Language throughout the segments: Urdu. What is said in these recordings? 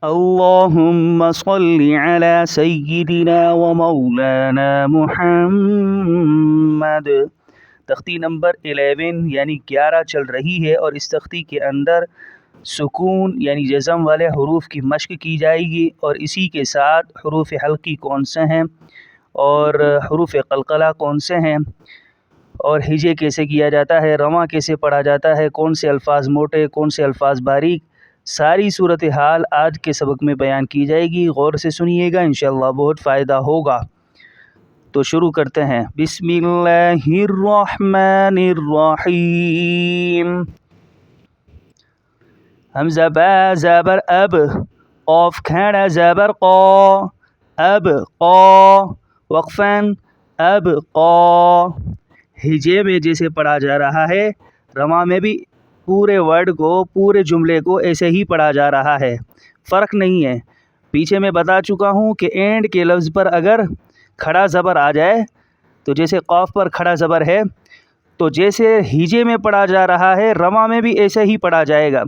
اللہم صل علی سیدنا و مولانا محمد۔ تختی نمبر 11 یعنی 11 چل رہی ہے، اور اس تختی کے اندر سکون یعنی جزم والے حروف کی مشق کی جائے گی، اور اسی کے ساتھ حروف حلقی کون سے ہیں اور حروف قلقلہ کون سے ہیں، اور ہجے کیسے کیا جاتا ہے، رواں کیسے پڑھا جاتا ہے، کون سے الفاظ موٹے کون سے الفاظ باریک، ساری صورتحال آج کے سبق میں بیان کی جائے گی۔ غور سے سنیے گا، انشاءاللہ بہت فائدہ ہوگا۔ تو شروع کرتے ہیں۔ بسم اللہ الرحمن الرحیم۔ حمزہ با زبر اب، قاف کھڑا زبر قا، اب قا، وقفاً اب قا۔ ہجے میں جیسے پڑھا جا رہا ہے، رواں میں بھی پورے ورڈ کو، پورے جملے کو ایسے ہی پڑھا جا رہا ہے، فرق نہیں ہے۔ پیچھے میں بتا چکا ہوں کہ اینڈ کے لفظ پر اگر کھڑا زبر آ جائے، تو جیسے قاف پر کھڑا زبر ہے، تو جیسے ہجے میں پڑھا جا رہا ہے، رواں میں بھی ایسے ہی پڑھا جائے گا،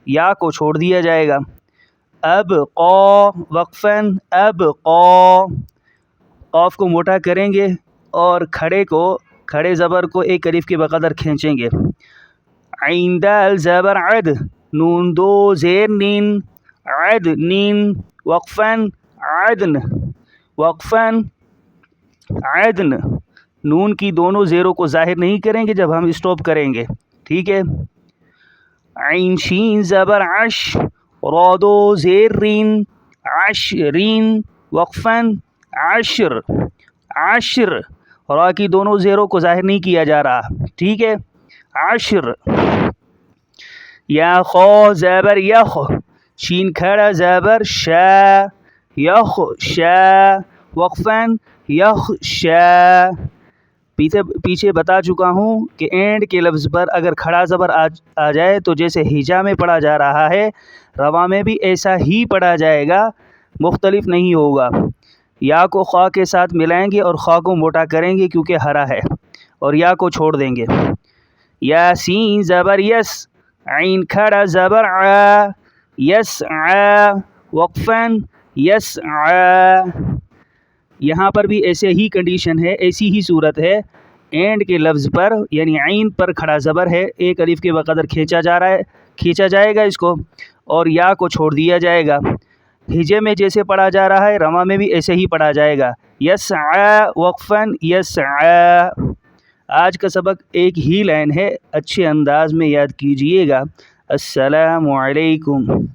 یا کو چھوڑ دیا جائے گا۔ اب قا، وقفاً اب قا، قاف کو موٹا کریں گے اور کھڑے زبر کو ایک الف کے بقدر کھینچیں گے۔ عین دال زبر عد، نون دو زیر نین، عد نین، وقفاً عدن، وقفاً عدن۔ نون کی دونوں زیروں کو ظاہر نہیں کریں گے جب ہم اسٹاپ کریں گے، ٹھیک ہے۔ عین شین زبر عش، را دو زیر رین، عشرین، وقفاً عشر، عشر۔ را کی دونوں زیروں کو ظاہر نہیں کیا جا رہا، ٹھیک ہے، عشر۔ یا خا زبر یخ، شین کھڑا زبر شا، یخ شا، وقفاً یخ شا۔ پیچھے بتا چکا ہوں کہ اینڈ کے لفظ پر اگر کھڑا زبر آ جائے تو جیسے ہجا میں پڑھا جا رہا ہے، رواں میں بھی ایسا ہی پڑھا جائے گا، مختلف نہیں ہوگا۔ یا کو خا کے ساتھ ملائیں گے اور خا کو موٹا کریں گے کیونکہ ہرا ہے، اور یا کو چھوڑ دیں گے۔ یاسین زبر یس، عین کھڑا زبر ع، یسعی، وقفاً یسعی۔ یہاں پر بھی ایسے ہی کنڈیشن ہے، ایسی ہی صورت ہے۔ اینڈ کے لفظ پر یعنی عین پر کھڑا زبر ہے، ایک الف کے بقدر کھینچا جائے گا اس کو، اور یا کو چھوڑ دیا جائے گا۔ ہجے میں جیسے پڑھا جا رہا ہے، رواں میں بھی ایسے ہی پڑھا جائے گا، یسعی، وقفاً یسعی۔ آج کا سبق ایک ہی لائن ہے، اچھے انداز میں یاد کیجئے گا۔ السلام علیکم۔